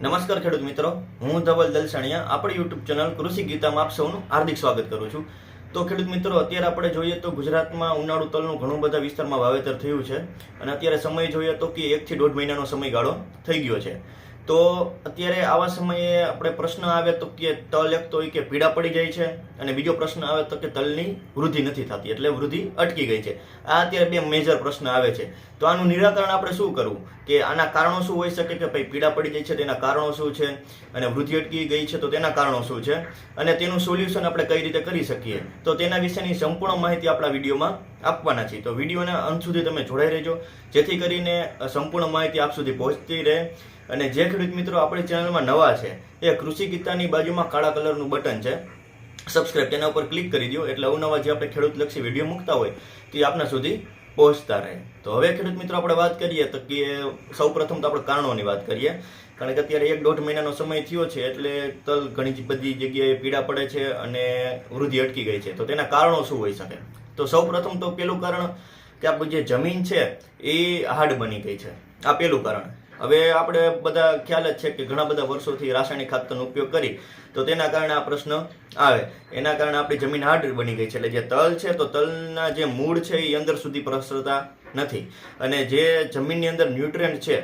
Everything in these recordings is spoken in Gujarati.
નમસ્કાર ખેડૂત મિત્રો, હું ધવલ દલસાણીયા આપણી યુટ્યુબ ચેનલ કૃષિ ગીતામાં આપ સૌનું હાર્દિક સ્વાગત કરું છું. તો ખેડૂત મિત્રો, અત્યારે આપણે જોઈએ તો ગુજરાતમાં ઉનાળુ તલનું ઘણું બધા વિસ્તારમાં વાવેતર થયું છે અને અત્યારે સમય જોઈએ તો કે 1 થી 1.5 મહિનાનો સમયગાળો થઈ ગયો છે. તો અત્યારે આવા સમયે આપણે પ્રશ્ન આવે તો કે તલ એક તો કે પીળા પડી જાય છે અને બીજો પ્રશ્ન આવે તો કે તલની વૃદ્ધિ નથી થતી, એટલે વૃદ્ધિ અટકી ગઈ છે. આ અત્યારે બે મેજર પ્રશ્ન આવે છે. તો આનું નિરાકરણ આપણે શું કરવું, કે આના કારણો શું હોઈ શકે, કે ભાઈ પીળા પડી જાય છે તેના કારણો શું છે, અને વૃદ્ધિ અટકી ગઈ છે તો તેના કારણો શું છે, અને તેનું સોલ્યુશન આપણે કઈ રીતે કરી શકીએ, તો તેના વિશેની સંપૂર્ણ માહિતી આપણા વિડીયોમાં આપવાના છીએ. તો વિડીયોના અંત સુધી તમે જોડાઈ રહેજો, જેથી કરીને સંપૂર્ણ માહિતી આપ સુધી પહોંચતી રહે. અને જે ખેડૂત મિત્રો આપણી ચેનલમાં નવા છે એ કૃષિ ગીતાની બાજુમાં કાળા કલરનું બટન છે સબસ્ક્રાઇબ, તેના ઉપર ક્લિક કરી દો, એટલે અવનવા જે આપણે ખેડૂતલક્ષી વિડીયો મૂકતા હોય તે આપના સુધી પહોંચતા રહે. તો હવે ખેડૂત મિત્રો આપણે વાત કરીએ તો કે સૌ પ્રથમ તો આપણે કારણોની વાત કરીએ, કારણ કે અત્યારે 1-1.5 મહિનાનો સમય થયો છે, એટલે તલ ઘણી બધી જગ્યાએ પીળા પડે છે અને વૃદ્ધિ અટકી ગઈ છે. તો તેના કારણો શું હોઈ શકે? તો સૌ પ્રથમ તો પેલું કારણ કે આપણી જે જમીન છે એ હાર્ડ બની ગઈ છે. આ પેલું કારણ. હવે આપણે બધા ખ્યાલ જ છે કે ઘણા બધા વર્ષોથી રાસાયણિક ખાતરનો ઉપયોગ કરી તો તેના કારણે આ પ્રશ્ન આવે. એના કારણે આપણી જમીન હાર્ડ બની ગઈ છે, એટલે જે તલ છે તો તલના જે મૂળ છે એ અંદર સુધી પ્રસરતા નથી, અને જે જમીનની અંદર ન્યુટ્રિયન્ટ છે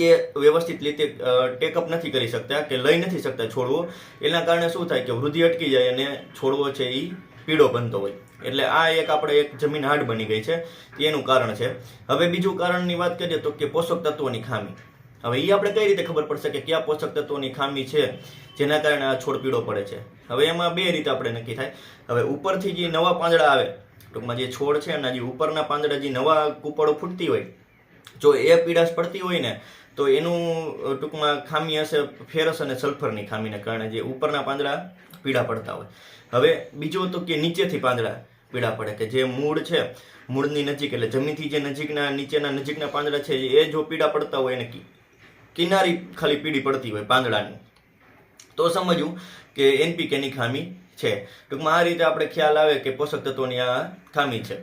એ વ્યવસ્થિત રીતે ટેકઅપ નથી કરી શકતા, કે લઈ નથી શકતા છોડવો. એના કારણે શું થાય કે વૃદ્ધિ અટકી જાય અને છોડવો છે એ પીળો બનતો હોય. એટલે આ એક જમીન હાર્ડ બની ગઈ છે, એનું કારણ છે. હવે બીજું કારણની વાત કરીએ તો કે પોષક તત્વોની ખામી. હવે એ આપણે કઈ રીતે ખબર પડશે કે કયા પોષક તત્વોની ખામી છે જેના કારણે આ છોડ પીળો પડે છે? હવે એમાં બે રીતે આપણે નક્કી થાય. હવે ઉપરથી જે નવા પાંદડા આવે, ટૂંકમાં જે છોડ છે એના જે ઉપરના પાંદડા જે નવા કૂપળો ફૂટતી હોય, જો એ પીળાશ પડતી હોય ને તો એનું ટૂંકમાં ખામી હશે ફેરસ અને સલ્ફરની ખામીને કારણે જે ઉપરના પાંદડા પીળા પડતા હોય. હવે બીજું તો કે નીચેથી પાંદડા પીળા પડે, કે જે મૂળ છે મૂળની નજીક, એટલે જમીનથી જે નજીકના પાંદડા છે એ જો પીળા પડતા હોય અને કિનારી ખાલી પીળી પડતી હોય પાંદડાની, તો સમજવું કે એનપીકેની ખામી છે. ટૂંકમાં આ રીતે આપણે ખ્યાલ આવે કે પોષક તત્વોની આ ખામી છે.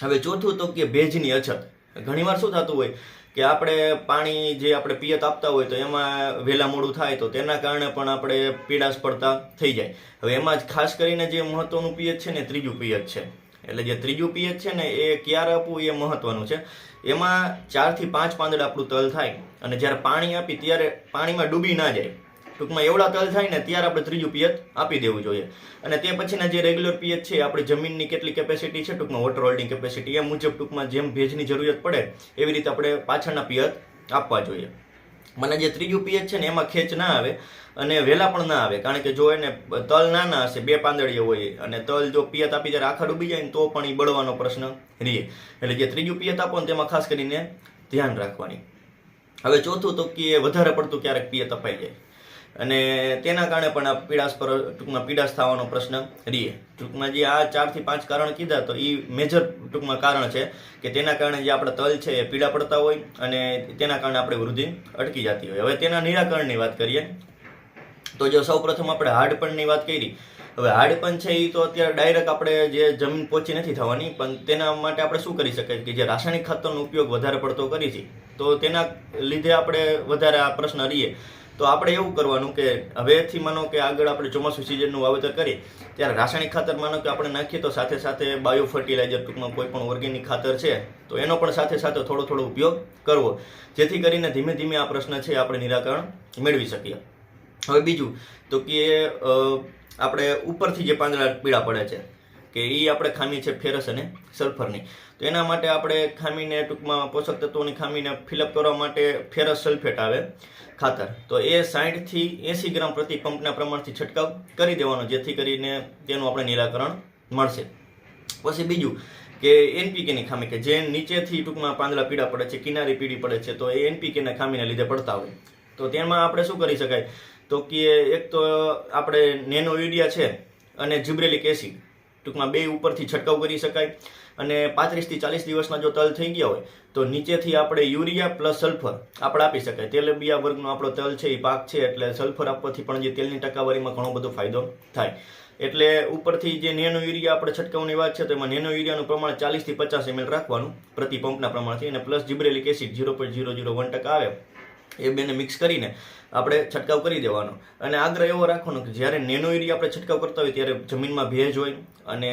હવે ચોથું તો કે ભેજની અછત. ઘણીવાર શું થતું હોય કે આપણે પાણી જે આપણે પિયત આપતા હોય તો એમાં વહેલા મોડું થાય, તો તેના કારણે પણ આપણે પીળાશ પડતા થઈ જાય. હવે એમાં જ ખાસ કરીને જે મહત્વનું પિયત છે ને ત્રીજું પિયત છે. એટલે જે ત્રીજું પિયત છે ને એ ક્યારે આપવું એ મહત્વનું છે. એમાં 4 થી 5 પાંદડા આપણું તલ થાય અને જ્યારે પાણી આપી ત્યારે પાણીમાં ડૂબી ના જાય, ટૂંકમાં એવડા તલ થાય ને ત્યારે આપણે ત્રીજું પિયત આપી દેવું જોઈએ. અને તે પછીના જે રેગ્યુલર પિયત છે આપણી જમીનની કેટલી કેપેસિટી છે, ટૂંકમાં વોટર હોલ્ડિંગ કેપેસિટી, એ મુજબ ટૂંકમાં જેમ ભેજની જરૂરિયાત પડે એવી રીતે આપણે પાછળના પિયત આપવા જોઈએ. મને જે ત્રીજું પિયત છે ને એમાં ખેંચ ના આવે અને વહેલા પણ ના આવે, કારણ કે જો એને તલ નાના હશે, 2 પાંદડીઓ હોય અને તલ જો પિયત આપી જ્યારે આખા ડૂબી જાય ને તો પણ એ બળવાનો પ્રશ્ન રહે. એટલે જે ત્રીજું પિયત આપો ને તેમાં ખાસ કરીને ધ્યાન રાખવાની. હવે ચોથું તો કે વધારે પડતું ક્યારેક પિયત અપાઈ જાય અને તેના કારણે પણ આ પીડાશ થવાનો પ્રશ્ન રહે. ટૂંકમાં જે આ 4 થી 5 કારણ કીધા તો એ મેજર ટૂંકમાં કારણ છે કે તેના કારણે જે આપણા તલ છે એ પીળા પડતા હોય અને તેના કારણે આપણે વૃદ્ધિ અટકી જતી હોય. હવે તેના નિરાકરણની વાત કરીએ તો જો સૌ પ્રથમ આપણે હાર્ડપણની વાત કરી. હવે હાર્ડપણ છે એ તો અત્યારે ડાયરેક્ટ આપણે જે જમીન પહોંચી નથી થવાની, પણ તેના માટે આપણે શું કરી શકાય કે જે રાસાયણિક ખાતરનો ઉપયોગ વધારે પડતો કરી છે તો તેના લીધે આપણે વધારે આ પ્રશ્ન રહીએ. તો આપણે એવું કરવાનું કે હવેથી માનો કે આગળ આપણે ચોમાસું સિઝનનું વાવેતર કરીએ ત્યારે રાસાયણિક ખાતર માનો કે આપણે નાખીએ તો સાથે સાથે બાયો ફર્ટિલાઇઝર, ટૂંકમાં કોઈ પણ ઓર્ગેનિક ખાતર છે તો એનો પણ સાથે સાથે થોડો ઉપયોગ કરવો, જેથી કરીને ધીમે ધીમે આ પ્રશ્ન છે આપણે નિરાકરણ મેળવી શકીએ. હવે બીજું તો કે આપણે ઉપરથી જે પાંદડા પીળા પડે છે કે એ આપણે ખામી છે ફેરસ અને સલ્ફરની. તો એના માટે આપણે ખામીને ટૂંકમાં પોષક તત્વોની ખામીને ફિલઅપ કરવા માટે ફેરસ સલ્ફેટ આવે ખાતર, તો એ 60 થી 80 ગ્રામ પ્રતિ પંપના પ્રમાણથી છંટકાવ કરી દેવાનો, જેથી કરીને તેનું આપણે નિરાકરણ મળશે. પછી બીજું કે એનપીકેની ખામી, કે જે નીચેથી ટૂંકમાં પાંદડા પીળા પડે છે, કિનારી પીળી પડે છે, તો એ એનપીકેના ખામીને લીધે પડતા હોય. તો તેમાં આપણે શું કરી શકાય તો કે એક તો આપણે નેનો યુરિયા છે અને જિબ્રેલિક એસિડ, ટૂંકમાં 2 ઉપરથી છંટકાવ કરી શકાય. અને 35 થી 40 દિવસમાં જો તલ થઈ ગયા હોય તો નીચેથી આપણે યુરિયા પ્લસ સલ્ફર આપણે આપી શકાય. તેલબિયા વર્ગનો આપણો તલ છે એ પાક છે, એટલે સલ્ફર આપવાથી પણ જે તેલની ટકાવારીમાં ઘણો બધો ફાયદો થાય. એટલે ઉપરથી જે નેનો યુરિયા આપણે છંટકાવની વાત છે તો એમાં નેનો યુરિયાનું પ્રમાણ 40 થી 50 ml રાખવાનું પ્રતિ પંપના પ્રમાણથી, અને પ્લસ જિબ્રેલિક એસિડ 0.001% આવે એ બેને મિક્સ કરીને આપણે છંટકાવ કરી દેવાનો. અને આગ્રહ એવો રાખવાનો કે જ્યારે નેનો યુરિયા આપણે છંટકાવ કરતા હોય ત્યારે જમીનમાં ભેજ હોય અને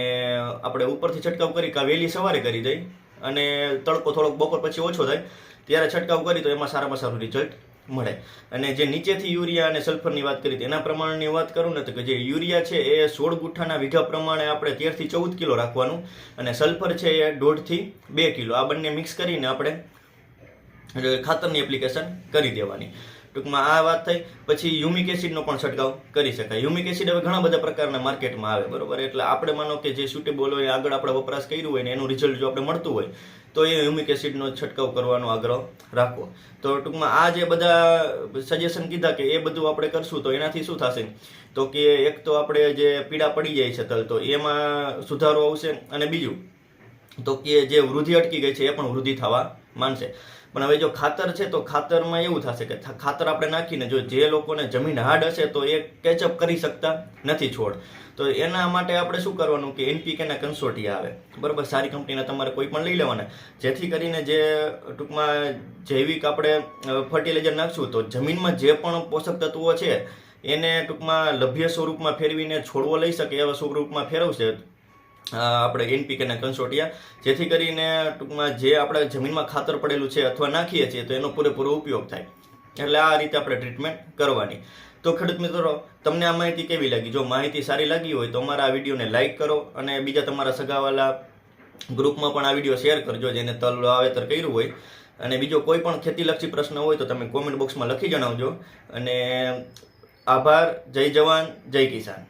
આપણે ઉપરથી છંટકાવ કરી કાં વહેલી સવારે કરી દઈ અને તડકો થોડોક બપોર પછી ઓછો થાય ત્યારે છંટકાવ કરી તો એમાં સારામાં સારું રિઝલ્ટ મળે. અને જે નીચેથી યુરિયા અને સલ્ફરની વાત કરી એના પ્રમાણની વાત કરું ને તો કે જે યુરિયા છે એ 16 ગુઠ્ઠાના વીઘા પ્રમાણે આપણે 13 થી 14 કિલો રાખવાનું અને સલ્ફર છે એ 1.5 થી 2 કિલો. આ બંને મિક્સ કરીને આપણે ખાતરની એપ્લિકેશન કરી દેવાની. ટૂંકમાં આ વાત થઈ. પછી યુમિક એસિડનો પણ છંટકાવ કરી શકાય. યુમિક એસિડ હવે ઘણા બધા પ્રકારના માર્કેટમાં આવે, બરોબર. એટલે આપણે માનો કે જે સુટેબલ હોય આગળ આપણે વપરાશ કર્યું હોય ને એનું રિઝલ્ટ જો આપણે મળતું હોય તો એ યુમિક એસિડનો છંટકાવ કરવાનો આગ્રહ રાખવો. તો ટૂંકમાં આ જે બધા સજેશન કીધા કે એ બધું આપણે કરશું તો એનાથી શું થશે તો કે એક તો આપણે જે પીડા પડી જાય છે તલ તો એમાં સુધારો આવશે અને બીજું તો કે જે વૃદ્ધિ અટકી ગઈ છે એ પણ વૃદ્ધિ થવા માંડશે. પણ હવે જો ખાતર છે તો ખાતરમાં એવું થશે કે ખાતર આપણે નાખીને જો જે લોકોને જમીન હાર્ડ હશે તો એ કેચઅપ કરી શકતા નથી છોડ. તો એના માટે આપણે શું કરવાનું કે NPKના કન્સોર્ટિયા આવે, બરાબર. સારી કંપનીના તમારે કોઈ પણ લઈ લેવાના, જેથી કરીને જે ટૂંકમાં જૈવિક આપણે ફર્ટિલાઇઝર નાખશું તો જમીનમાં જે પણ પોષક તત્વો છે એને ટૂંકમાં લભ્ય સ્વરૂપમાં ફેરવીને છોડવો લઈ શકે એવા સ્વરૂપમાં ફેરવશે આપણે NPKના કન્સોર્ટિયા, જેથી કરીને ટૂંકમાં જે આપણે જમીનમાં ખાતર પડેલું છે અથવા નાખીએ છીએ તો એનો પૂરેપૂરો ઉપયોગ થાય. એટલે આ રીતે આપણે ટ્રીટમેન્ટ કરવાની. તો ખેડૂત મિત્રો, તમને આ માહિતી કેવી લાગી? જો માહિતી સારી લાગી હોય તો અમારા આ વિડીયોને લાઇક કરો અને બીજા તમારા સગાવાલા ગ્રુપમાં પણ આ વિડીયો શેર કરજો જેને તલ વાવેતર કર્યું હોય. અને બીજો કોઈ પણ ખેતીલક્ષી પ્રશ્ન હોય તો તમે કોમેન્ટ બોક્સમાં લખી જણાવજો. અને આભાર. જય જવાન, જય કિસાન.